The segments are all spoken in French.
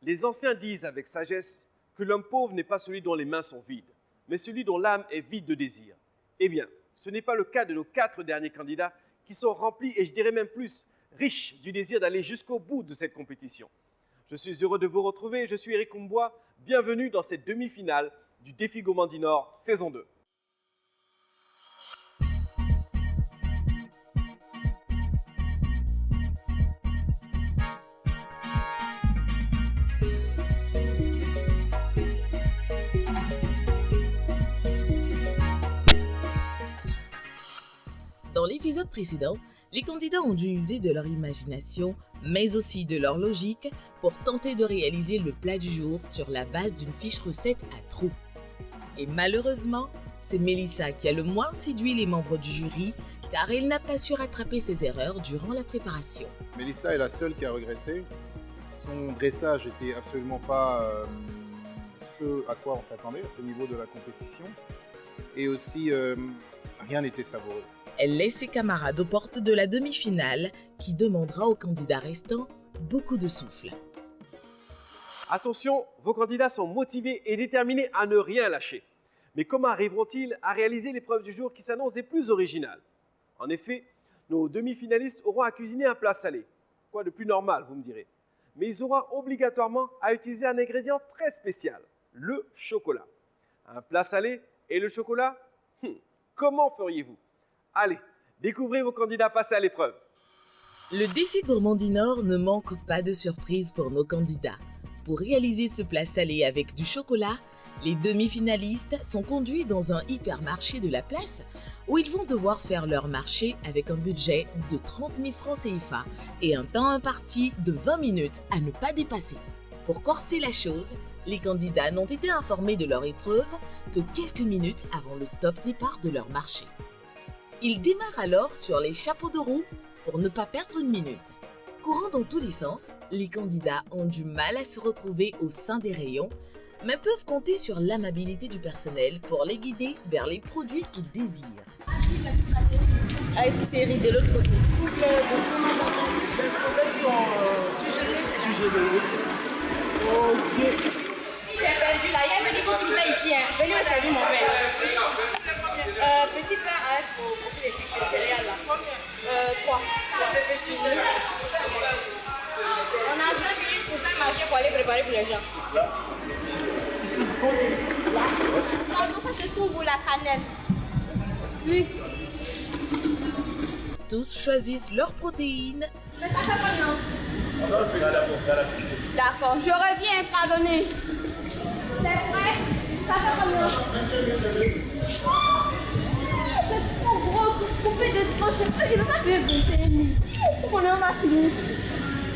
Les anciens disent avec sagesse que l'homme pauvre n'est pas celui dont les mains sont vides, mais celui dont l'âme est vide de désir. Eh bien, ce n'est pas le cas de nos 4 derniers candidats qui sont remplis, et je dirais même plus, riches du désir d'aller jusqu'au bout de cette compétition. Je suis heureux de vous retrouver, je suis Éric Combois. Bienvenue dans cette demi-finale du Défi Gourmandie Nord saison 2. Dans l'épisode précédent, les candidats ont dû user de leur imagination, mais aussi de leur logique, pour tenter de réaliser le plat du jour sur la base d'une fiche recette à trous. Et malheureusement, c'est Mélissa qui a le moins séduit les membres du jury, car elle n'a pas su rattraper ses erreurs durant la préparation. Mélissa est la seule qui a régressé. Son dressage n'était absolument pas ce à quoi on s'attendait, à ce niveau de la compétition. Et aussi, rien n'était savoureux. Elle laisse ses camarades aux portes de la demi-finale qui demandera aux candidats restants beaucoup de souffle. Attention, vos candidats sont motivés et déterminés à ne rien lâcher. Mais comment arriveront-ils à réaliser l'épreuve du jour qui s'annonce des plus originales? En effet, nos demi-finalistes auront à cuisiner un plat salé. Quoi de plus normal, vous me direz. Mais ils auront obligatoirement à utiliser un ingrédient très spécial, le chocolat. Un plat salé et le chocolat? Comment feriez-vous? Allez, découvrez vos candidats passés à l'épreuve. Le défi Gourmandie Nord ne manque pas de surprises pour nos candidats. Pour réaliser ce plat salé avec du chocolat, les demi-finalistes sont conduits dans un hypermarché de la place où ils vont devoir faire leur marché avec un budget de 30 000 francs CFA et un temps imparti de 20 minutes à ne pas dépasser. Pour corser la chose, les candidats n'ont été informés de leur épreuve que quelques minutes avant le top départ de leur marché. Ils démarrent alors sur les chapeaux de roue pour ne pas perdre une minute. Courant dans tous les sens, les candidats ont du mal à se retrouver au sein des rayons, mais peuvent compter sur l'amabilité du personnel pour les guider vers les produits qu'ils désirent. À l'épicerie de l'autre côté. Ok. J'ai perdu là, il y a un petit peu tout ici. Venez me servir mon pain. Petit pain avec vos céréales là. 3. On a 20 minutes pour faire marcher pour aller préparer pour les gens. Non, ça c'est tout pour la cannelle. Oui. Tous choisissent leurs protéines. Mais ça fait combien? D'accord, je reviens, pardonnez. C'est vrai? Ça fait combien? C'est trop gros pour couper des tranches. Je ne vais pas payer 21 000. Pourquoi on va finir?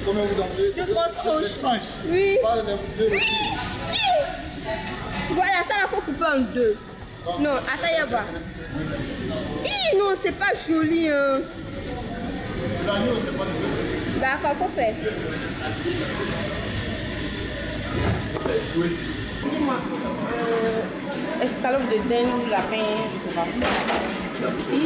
Combien vous en voulez? 2 grosses tranches. Oui. Pas les deux. Voilà, ça il faut couper en 2. Non, attends, y a pas. Non, c'est pas joli. Hein. C'est l'agneau, c'est pas le deux. D'accord, faut faire. Dis-moi, escalope de dinde ou lapin, je sais pas. Merci.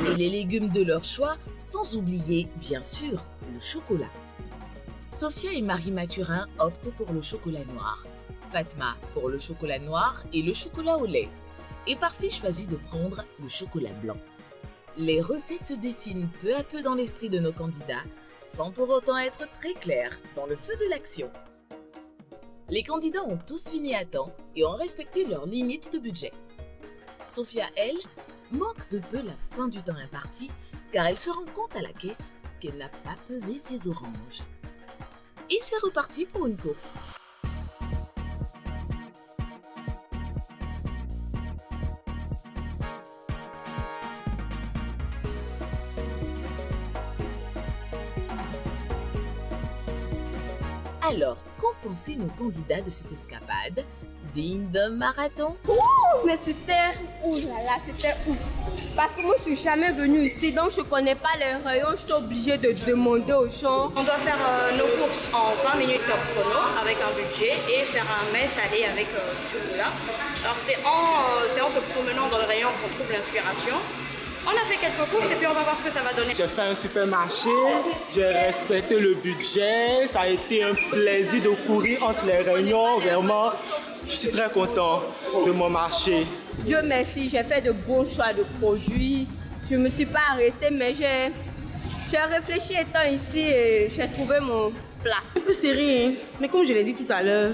Et les légumes de leur choix, sans oublier, bien sûr, le chocolat. Sophia et Marie Mathurin optent pour le chocolat noir. Fatma pour le chocolat noir et le chocolat au lait. Et Parfait choisit de prendre le chocolat blanc. Les recettes se dessinent peu à peu dans l'esprit de nos candidats, sans pour autant être très claires dans le feu de l'action. Les candidats ont tous fini à temps et ont respecté leurs limites de budget. Sophia, elle, manque de peu la fin du temps imparti car elle se rend compte à la caisse qu'elle n'a pas pesé ses oranges. Et c'est reparti pour une course. Alors, qu'ont pensé nos candidats de cette escapade, digne d'un marathon? Mais c'était ouf là là, c'était ouf. Parce que moi je suis jamais venue ici, donc je connais pas les rayons, je suis obligée de demander aux gens. On doit faire nos courses en 20 minutes top chrono avec un budget et faire un mets salé avec du chocolat. Alors c'est en se promenant dans le rayon qu'on trouve l'inspiration. On a fait quelques courses et puis on va voir ce que ça va donner. J'ai fait un supermarché, j'ai respecté le budget, ça a été un plaisir de courir entre les réunions, vraiment. Je suis très content de mon marché. Dieu merci, j'ai fait de bons choix de produits. Je ne me suis pas arrêtée, mais j'ai réfléchi étant ici et j'ai trouvé mon plat. Un peu serré, hein? Mais comme je l'ai dit tout à l'heure,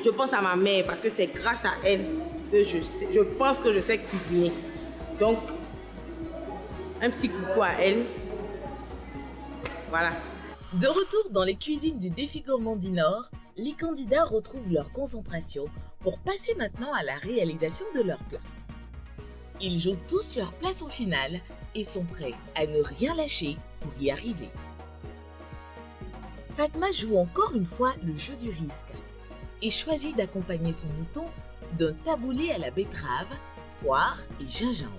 je pense à ma mère parce que c'est grâce à elle que je pense que je sais cuisiner. Donc, un petit coucou à elle. Voilà. De retour dans les cuisines du défi Gourmandi Nord, les candidats retrouvent leur concentration pour passer maintenant à la réalisation de leur plat. Ils jouent tous leur place en finale et sont prêts à ne rien lâcher pour y arriver. Fatma joue encore une fois le jeu du risque et choisit d'accompagner son mouton d'un taboulé à la betterave, poire et gingembre.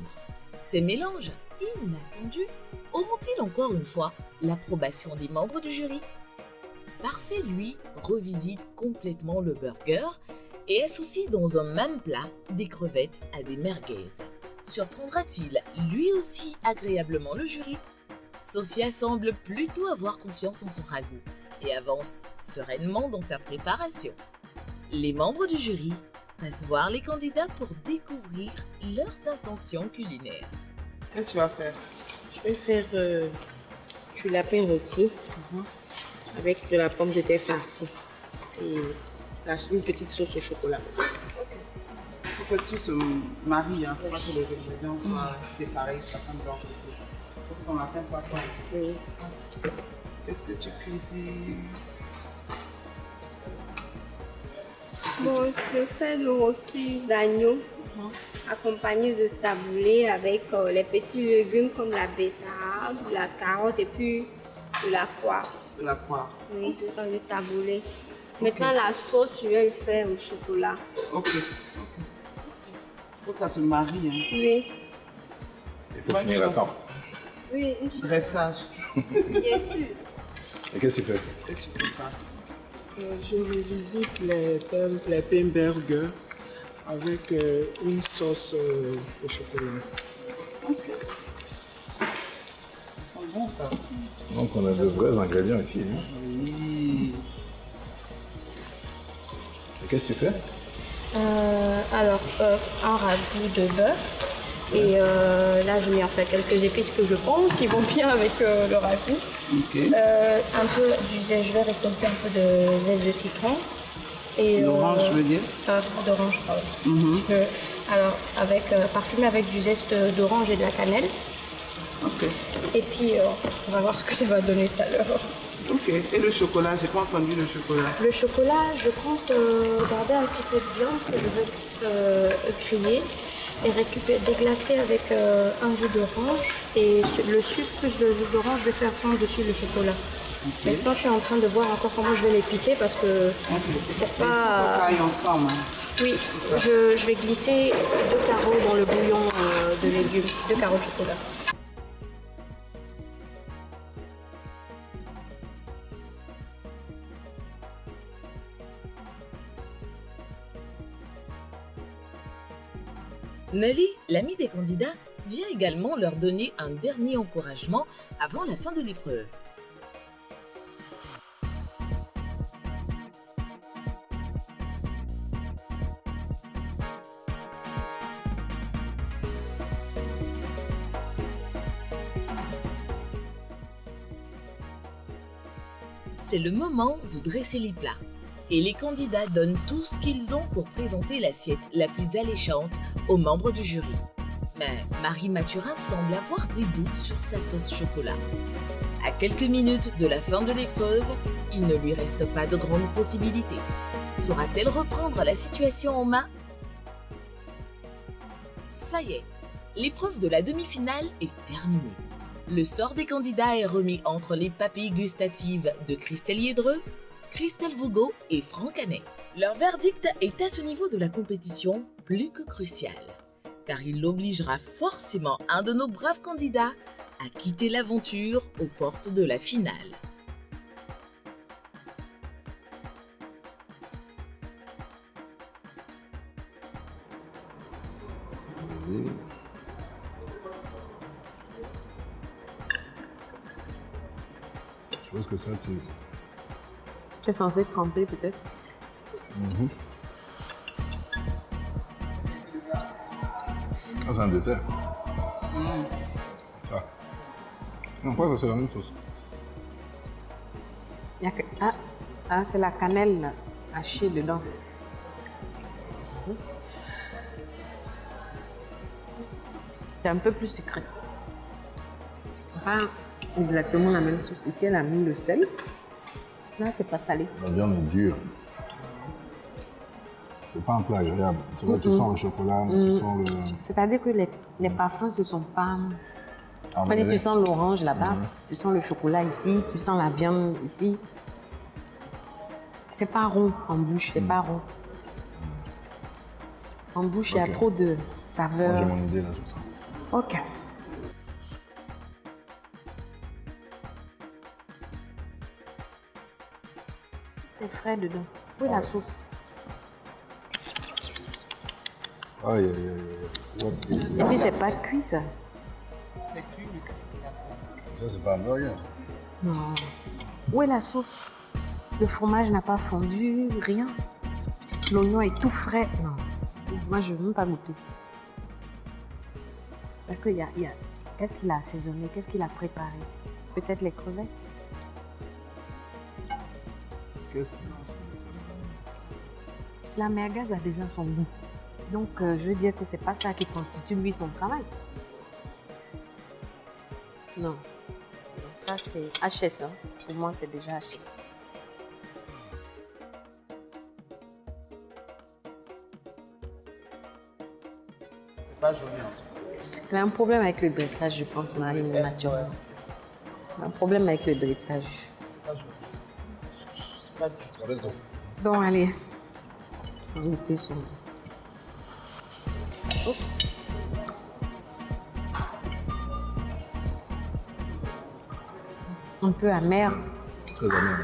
Ces mélanges inattendus auront-ils encore une fois l'approbation des membres du jury? Parfait, lui, revisite complètement le burger et associe dans un même plat des crevettes à des merguez. Surprendra-t-il lui aussi agréablement le jury? Sophia semble plutôt avoir confiance en son ragoût et avance sereinement dans sa préparation. Les membres du jury passent voir les candidats pour découvrir leurs intentions culinaires. Qu'est-ce que tu vas faire? Je vais faire du lapin rôti avec de la pomme de terre farcie et une petite sauce au chocolat. Il faut que tout se marie, il ne faut pas que les ingrédients soient séparés, chacun de leur côté. Il faut que ton lapin soit bon. Oui. Qu'est-ce que tu cuisines? Bon, je fais le rôti d'agneau accompagné de taboulé avec les petits légumes comme la betterave, la carotte et puis de la poire. De la poire. Oui, le taboulé. Maintenant, la sauce, je vais le faire au chocolat. Ok. Il faut que ça se marie. Hein. Oui, Il faut finir à temps. oui, une chose, Dressage. bien sûr. Et qu'est-ce que tu fais? Qu'est-ce que tu fais? Je revisite les pain burgers avec une sauce au chocolat. Ok. Ça sent bon ça. Donc on a de vrais ingrédients ici. Hein? Oui. Et qu'est-ce que tu fais? Alors, un ragoût de bœuf. Et là, je mets en fait quelques épices que je pense qui vont bien avec le ragoût. Ok. Un peu du zeste, je vais récolter un peu de zeste de citron. Et D'orange, je veux dire. D'orange, pardon. Alors, parfumé avec du zeste d'orange et de la cannelle. Ok. Et puis, on va voir ce que ça va donner tout à l'heure. Ok. Et le chocolat, j'ai pas entendu le chocolat. Le chocolat, je compte garder un petit peu de viande que je vais griller et déglacer avec un jus d'orange. Et le sucre plus le jus d'orange, je vais faire fondre dessus le chocolat. Ok. Maintenant, je suis en train de voir encore comment je vais l'épicer parce que pour Il faut que ça aille ensemble. Hein. Oui, je vais glisser 2 carreaux dans le bouillon de légumes, 2 carreaux de chocolat. Nelly, l'amie des candidats, vient également leur donner un dernier encouragement avant la fin de l'épreuve. C'est le moment de dresser les plats. Et les candidats donnent tout ce qu'ils ont pour présenter l'assiette la plus alléchante aux membres du jury. Mais Marie Mathurin semble avoir des doutes sur sa sauce chocolat. À quelques minutes de la fin de l'épreuve, il ne lui reste pas de grandes possibilités. Saura-t-elle reprendre la situation en main? Ça y est, l'épreuve de la demi-finale est terminée. Le sort des candidats est remis entre les papilles gustatives de Christelle Yedreux, Christelle Vougo et Franck Hanet. Leur verdict est à ce niveau de la compétition plus que crucial, car il obligera forcément un de nos braves candidats à quitter l'aventure aux portes de la finale. suppose que ça, Tu es censé tremper peut-être. Ah, c'est un dessert. Ça. Non, je crois que c'est la même sauce. Il y a que- c'est la cannelle hachée dedans. C'est un peu plus sucré. C'est pas exactement la même sauce. Ici, elle a mis le sel. Là, c'est pas salé. La viande est dure. C'est pas un plat agréable. Tu vois, tu sens le chocolat, tu sens le... C'est-à-dire que les parfums, ce sont pas... Ah, Après, mais tu sens l'orange là-bas, tu sens le chocolat ici, tu sens la viande ici. C'est pas rond en bouche, c'est pas rond. En bouche, il y a Ok. trop de Moi, saveur. j'ai mon idée là sur ça. Ok. C'est frais dedans. Où est la sauce? Aïe, aïe, aïe, aïe. What is- Et puis, c'est pas cuit, ça. C'est cuit, mais qu'est-ce qu'il a fait? Ça, c'est pas un burger. Non. Où est la sauce? Le fromage n'a pas fondu, rien. L'oignon est tout frais. Non. Moi, je ne veux même pas goûter. Parce qu'il y a... Qu'est-ce qu'il a assaisonné? Qu'est-ce qu'il a préparé? Peut-être les crevettes? Qu'est-ce qu'il a fait? La merguez a déjà son goût. Donc, je veux dire que c'est pas ça qui constitue, lui, son travail. Non. Donc, ça, c'est HS. Hein. Pour moi, c'est déjà HS. C'est pas joli en tout. Elle a un problème avec le dressage, je pense, Marine, naturellement. Elle a un problème avec le dressage. C'est pas joli. C'est pas du tout. Let's go. Bon, allez. On va goûter son la sauce. Un peu amer. Très amer.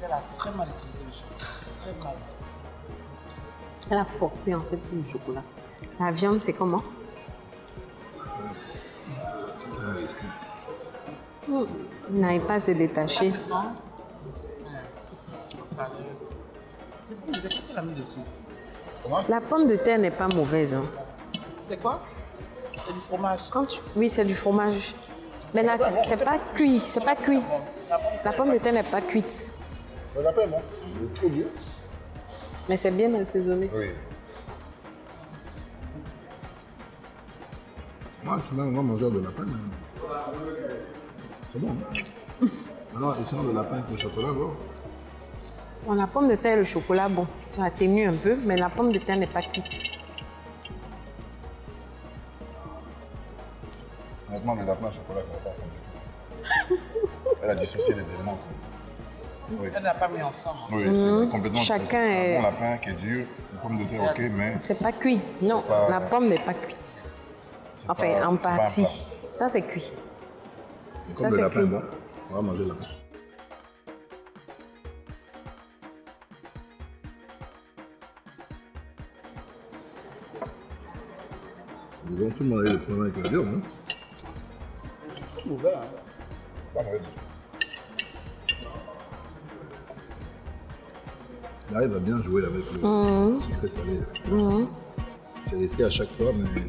Elle a très mal utilisé le chocolat. Très mal. Elle a forcé, en fait, sur le chocolat. La viande, c'est comment? C'est très risqué. Il n'arrive pas à se détacher. C'est bon. Ça arrive. C'est bon, qu'est-ce qu'elle a mis dessus? La pomme de terre n'est pas mauvaise. Hein. C'est quoi? C'est du fromage. Oui, c'est du fromage. Mais là, c'est pas cuit. C'est pas cuit. La pomme de terre n'est pas cuite. Le lapin, non? Il est trop dur. Mais c'est bien assaisonné. Oui. Moi, je suis même un mangeur de lapin, mais... C'est bon, hein? Maintenant, essayons le lapin avec le chocolat, bon. Bon, la pomme de terre et le chocolat, bon, ça a ténu un peu, mais la pomme de terre n'est pas cuite. Honnêtement, le lapin au chocolat, ça va pas ensemble. Elle a dissocié les éléments. Oui, Elle n'a pas mis ensemble. oui c'est complètement Chacun différent. C'est est- un bon lapin qui est dur, une pomme de terre, ok, mais C'est pas cuit. Non, pas- la pomme n'est pas cuite. c'est Enfin, pas- en c'est pas un partie. plat. Ça, c'est cuit. Mais comme Ça, le c'est lapin est cuit. bon, on va manger le lapin. Disons, tout le monde a eu le problème avec la viande, hein? Ouvert, hein. Pas mauvais du tout. Il arrive à bien jouer avec le sucré salé. C'est risqué à chaque fois, mais...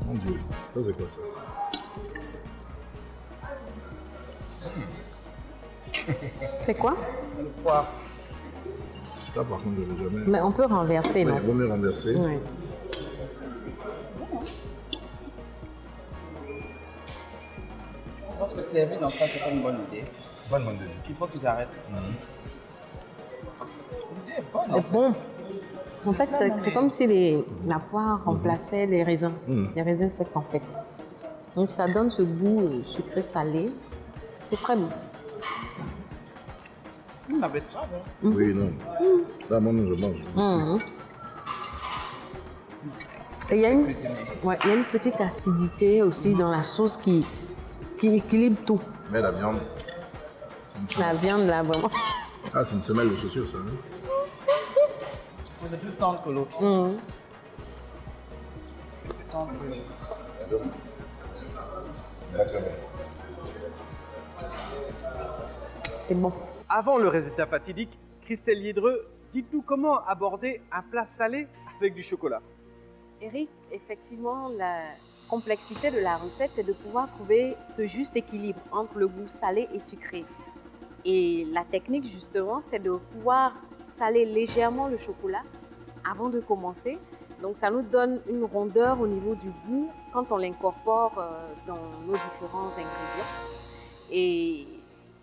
Mon Dieu, ça c'est quoi ça? C'est quoi? Le poivre. Ça par contre, je l'ai jamais... Mais on peut renverser, Ouais, non? il vaut mieux renverser. Oui. Je pense que servir dans ça, c'est pas une bonne idée. Pas demander. Il faut qu'ils arrêtent. L'idée est bonne. C'est bon. En fait, c'est comme si la poire remplaçait les raisins. Les raisins secs, en fait. Donc, ça donne ce goût sucré-salé. C'est très bon. La betterave, hein. Oui, non. Là, moi, non, je mange. Et il y a une petite acidité aussi dans la sauce qui équilibre tout. Mais la viande, c'est une La semelle. viande, là, vraiment. Ah, c'est une semelle de chaussure, ça. Hein? c'est plus tendre que l'autre. C'est plus tendre que l'autre. C'est bon. Avant le résultat fatidique, Christelle Liédreux, dites-nous comment aborder un plat salé avec du chocolat. Eric, effectivement, la complexité de la recette, c'est de pouvoir trouver ce juste équilibre entre le goût salé et sucré. Et la technique, justement, c'est de pouvoir saler légèrement le chocolat avant de commencer. Donc, ça nous donne une rondeur au niveau du goût quand on l'incorpore dans nos différents ingrédients. Et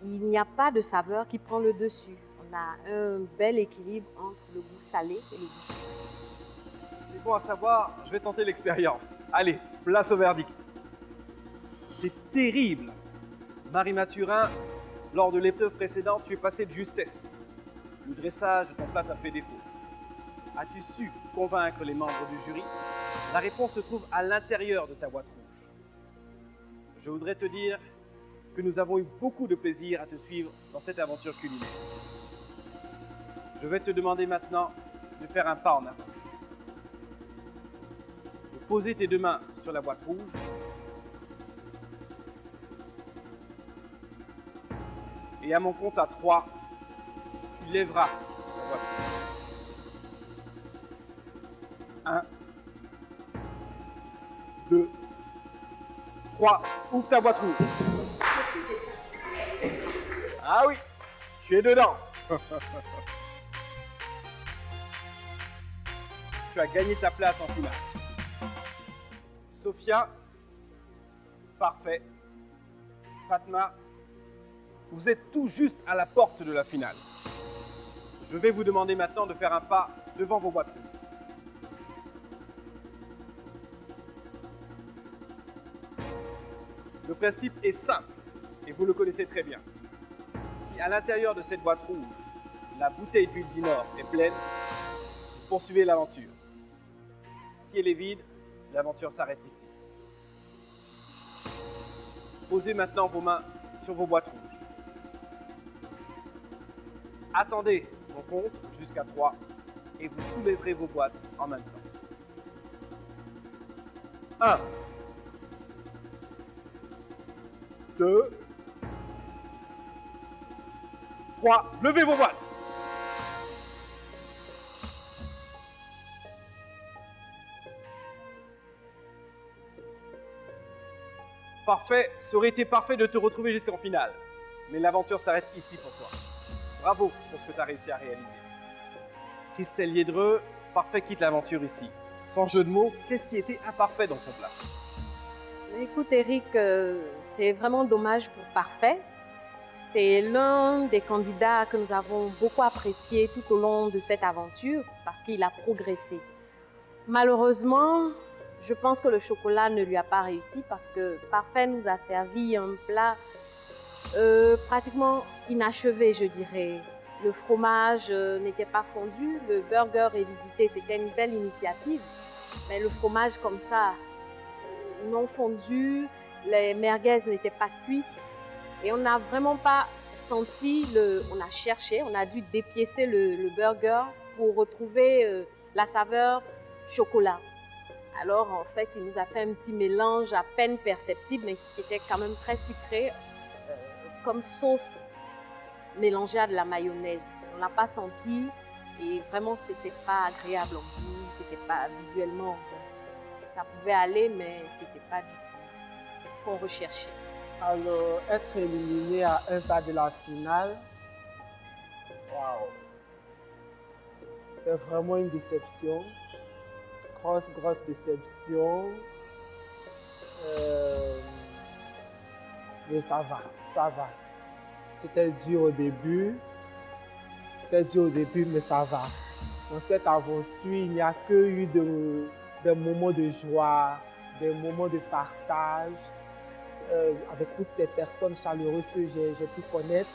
il n'y a pas de saveur qui prend le dessus. On a un bel équilibre entre le goût salé et le goût sucré. C'est bon à savoir, je vais tenter l'expérience. Allez, place au verdict. C'est terrible. Marie Mathurin, lors de l'épreuve précédente, tu es passée de justesse. Le dressage de ton plat t'a fait défaut. As-tu su convaincre les membres du jury? La réponse se trouve à l'intérieur de ta boîte rouge. Je voudrais te dire que nous avons eu beaucoup de plaisir à te suivre dans cette aventure culinaire. Je vais te demander maintenant de faire un pas en avant. De poser tes deux mains sur la boîte rouge. Et à mon compte à 3, tu lèveras la boîte rouge. 1, 2, 3. Ouvre ta boîte rouge. Ah oui, tu es dedans. Tu as gagné ta place en finale. Sophia, parfait. Fatma, vous êtes tout juste à la porte de la finale. Je vais vous demander maintenant de faire un pas devant vos boîtes rouges. Le principe est simple et vous le connaissez très bien. Si à l'intérieur de cette boîte rouge, la bouteille d'huile d'Inor est pleine, vous poursuivez l'aventure. Si elle est vide, l'aventure s'arrête ici. Posez maintenant vos mains sur vos boîtes rouges. Attendez mon compte jusqu'à 3 et vous soulèverez vos boîtes en même temps. 1, 2, 3, levez vos boîtes. Parfait, ça aurait été parfait de te retrouver jusqu'en finale. Mais l'aventure s'arrête ici pour toi. Bravo pour ce que tu as réussi à réaliser. Christelle Liédreux, parfait quitte l'aventure ici. Sans jeu de mots, qu'est-ce qui était imparfait dans son plat? Écoute Eric, c'est vraiment dommage pour Parfait. C'est l'un des candidats que nous avons beaucoup apprécié tout au long de cette aventure parce qu'il a progressé. Malheureusement, je pense que le chocolat ne lui a pas réussi parce que Parfait nous a servi un plat pratiquement inachevé, je dirais. Le fromage n'était pas fondu, le burger révisité, c'était une belle initiative. Mais le fromage comme ça, non fondu, les merguez n'étaient pas cuites. Et on n'a vraiment pas senti, on a cherché, on a dû dépiécer le burger pour retrouver la saveur chocolat. Alors en fait, il nous a fait un petit mélange à peine perceptible, mais qui était quand même très sucré, comme sauce mélangée à de la mayonnaise. On ne l'a pas senti et vraiment, c'était pas agréable en goût, c'était pas visuellement. Ça pouvait aller, mais c'était pas du tout ce qu'on recherchait. Alors, être éliminé à un pas de la finale, waouh, c'est vraiment une déception. Grosse déception. Mais ça va. C'était dur au début, mais ça va. Dans cette aventure, il n'y a que eu des moments de joie, des moments de partage. Avec toutes ces personnes chaleureuses que j'ai pu connaître,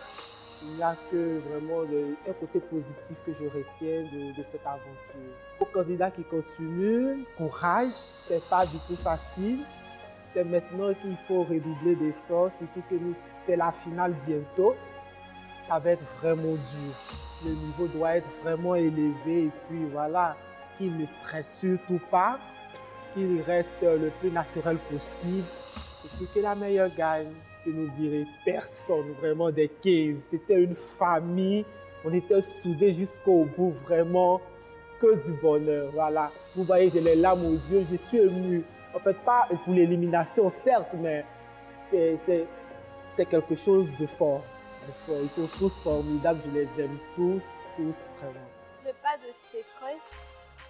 il n'y a que vraiment un côté positif que je retiens de cette aventure. Aux candidats qui continuent, courage, c'est pas du tout facile. C'est maintenant qu'il faut redoubler d'efforts, surtout que c'est la finale bientôt. ça va être vraiment dur. Le niveau doit être vraiment élevé et puis voilà, qu'il ne stresse surtout pas, qu'il reste le plus naturel possible et puis que la meilleure gagne. Je n'oublierai personne vraiment des 15. C'était une famille, on était soudés jusqu'au bout, vraiment que du bonheur. Voilà, vous voyez, j'ai les larmes aux yeux, je suis ému. En fait, pas pour l'élimination, certes, mais c'est quelque chose de fort. Ils sont tous formidables, je les aime tous vraiment. Je n'ai pas de secret,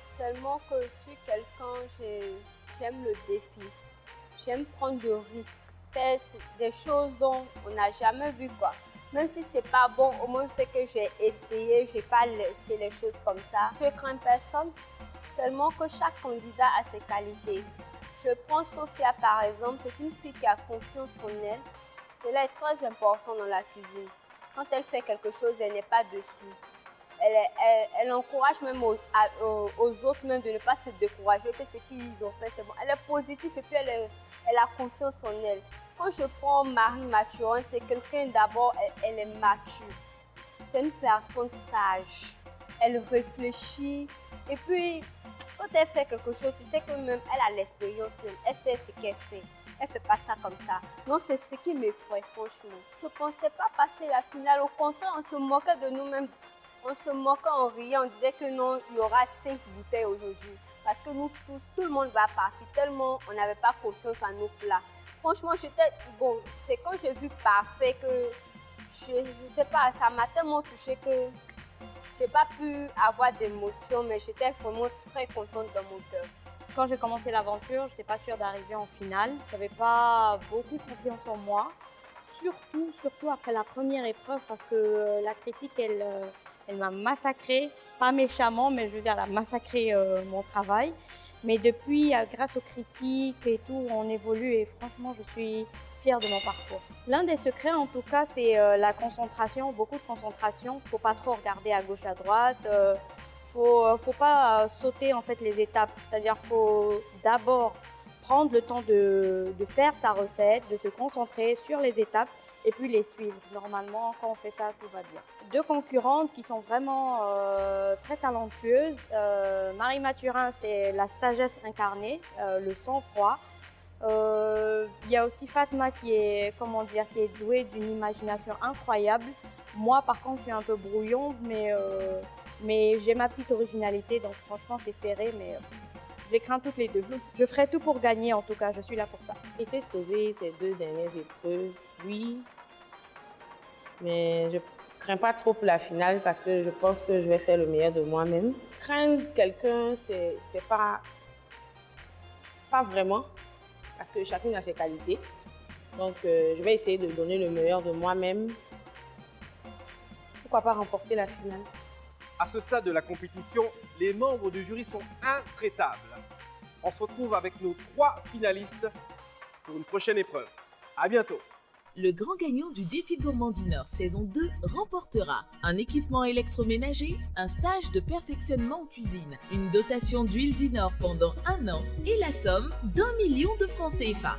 seulement que je suis quelqu'un, j'aime le défi. J'aime prendre des risques, faire des choses dont on n'a jamais vu quoi. Même si c'est pas bon, au moins je sais que j'ai essayé, je n'ai pas laissé les choses comme ça. Je ne crains personne, seulement que chaque candidat a ses qualités. Je prends Sophia par exemple, c'est une fille qui a confiance en elle. Cela est très important dans la cuisine. Quand elle fait quelque chose, elle n'est pas dessus. Elle encourage même aux autres même de ne pas se décourager, que ce qu'ils ont fait, c'est bon. Elle est positive et puis elle a confiance en elle. Quand je prends Marie Mathurin, c'est quelqu'un d'abord, elle est mature. C'est une personne sage. Elle réfléchit et puis quand elle fait quelque chose, tu sais que même elle a l'expérience, elle sait ce qu'elle fait. Elle ne fait pas ça comme ça. Non, c'est ce qui m'effraie, franchement. Je ne pensais pas passer la finale. Au contraire, on se moquait de nous-mêmes. On se moquait en riant. On disait que non, il y aura 5 bouteilles aujourd'hui. Parce que nous tous, tout le monde va partir. Tellement on n'avait pas confiance en nos plats. Franchement, bon, c'est quand j'ai vu Parfait que, je sais pas, ça m'a tellement touchée que je n'ai pas pu avoir d'émotion. Mais j'étais vraiment très contente dans mon cœur. Quand j'ai commencé l'aventure, je n'étais pas sûre d'arriver en finale. Je n'avais pas beaucoup confiance en moi, surtout après la première épreuve, parce que la critique, elle m'a massacrée, pas méchamment, mais je veux dire, elle a massacré mon travail. Mais depuis, grâce aux critiques et tout, on évolue et franchement, je suis fière de mon parcours. L'un des secrets, en tout cas, c'est la concentration, beaucoup de concentration. Il ne faut pas trop regarder à gauche, à droite. Faut pas sauter en fait les étapes, c'est-à-dire faut d'abord prendre le temps de faire sa recette, de se concentrer sur les étapes et puis les suivre. Normalement, quand on fait ça, tout va bien. 2 concurrentes qui sont vraiment très talentueuses. Marie Mathurin, c'est la sagesse incarnée, le sang-froid. Il y a aussi Fatma qui est douée d'une imagination incroyable. Moi, par contre, je suis un peu brouillon, mais j'ai ma petite originalité, donc franchement, c'est serré, mais je les crains toutes les deux. Je ferai tout pour gagner, en tout cas, je suis là pour ça. J'ai été sauvée ces 2 dernières épreuves, oui, mais je crains pas trop pour la finale parce que je pense que je vais faire le meilleur de moi-même. Craindre quelqu'un, c'est pas vraiment, parce que chacune a ses qualités. Donc, je vais essayer de donner le meilleur de moi-même. Pourquoi pas remporter la finale? À ce stade de la compétition, les membres du jury sont intraitables. On se retrouve avec nos 3 finalistes pour une prochaine épreuve. À bientôt. Le grand gagnant du défi Gourmand du Nord saison 2 remportera un équipement électroménager, un stage de perfectionnement en cuisine, une dotation d'huile du Nord pendant 1 an et la somme d'1 million de francs CFA.